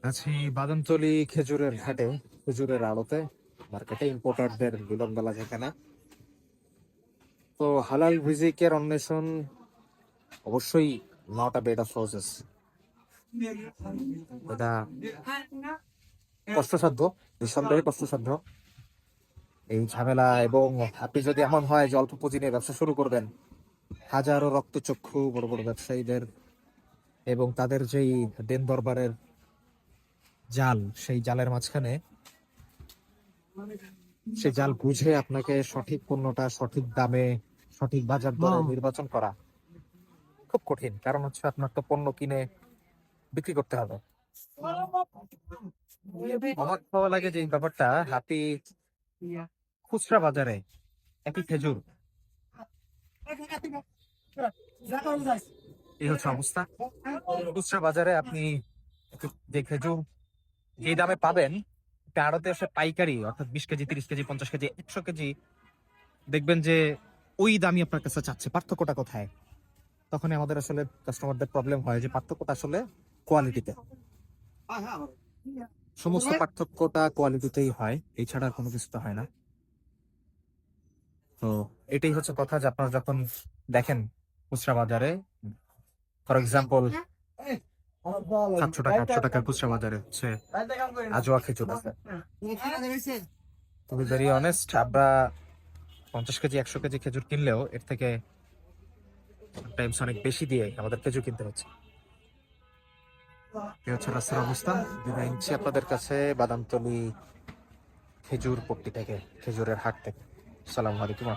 আছি বাদামতলি খেজুরের ঘাটে, খেজুরের আড়তে মার্কেটে ইম্পোর্টারদের বিলনবেলা যেখানে। তো হালাল রিজিকের অন্বেষণ অবশ্যই not a bed of roses. এটা কষ্টসাধ্য, নিঃসন্দেহে কষ্টসাধ্য এই ঝামেলা। এবং আপনি যদি এমন হয় যে অল্প পুঁজি নিয়ে ব্যবসা শুরু করবেন, হাজারো রক্তচক্ষু বড় বড় ব্যবসায়ীদের এবং তাদের যেই দেন দরবারের জাল, সেই জালের মাঝখানে সে জাল বুঝে আপনাকে সঠিক পণ্যটা সঠিক দামে সঠিক বাজার দরে নির্বাচন করা খুব কঠিন। কারণ হচ্ছে আপনার তো পণ্য কিনে বিক্রি করতে হবে। আমার ভালো লাগে যে এই ব্যাপারটা, আপনি খুচরা বাজারে একই খেজুর, এই হচ্ছে অবস্থা। খুচরা বাজারে আপনি যে খেজুর যে দামে পাবেন, আড়তে এসে পাইকারি অর্থাৎ 20 কেজি 30 কেজি 50 কেজি 100 কেজি দেখবেন যে ওই দামই আপনার কাছে চাচ্ছে। পার্থক্যটা কোথায়? তখনই আমাদের আসলে কাস্টমারদের প্রবলেম হয় যে পার্থক্যটা আসলে কোয়ালিটিতে। সমস্ত পার্থক্যটা কোয়ালিটিতেই হয়, এছাড়া আর কোনো কিছু তো হয় না। তো এটাই হচ্ছে কথা যে আপনারা যখন দেখেন খুচরা বাজারে, ফর এক্সাম্পল 700 টাকা 800 টাকা খুচরা বাজারে হচ্ছে আজোয়া খেজুর আছে। টু বি ভেরি অনেস্ট, আমরা 50 কেজি 100 কেজি খেজুর কিনলেও এর থেকে টাইমস অনেক বেশি দিয়ে আমাদের খেজুর কিনতে হচ্ছে। এই হচ্ছে রাস্তার অবস্থা। বিদায় নিচ্ছি আপনাদের কাছে বাদামতলি খেজুর পট্টি থেকে, খেজুরের হাট থেকে। আসসালামু আলাইকুম।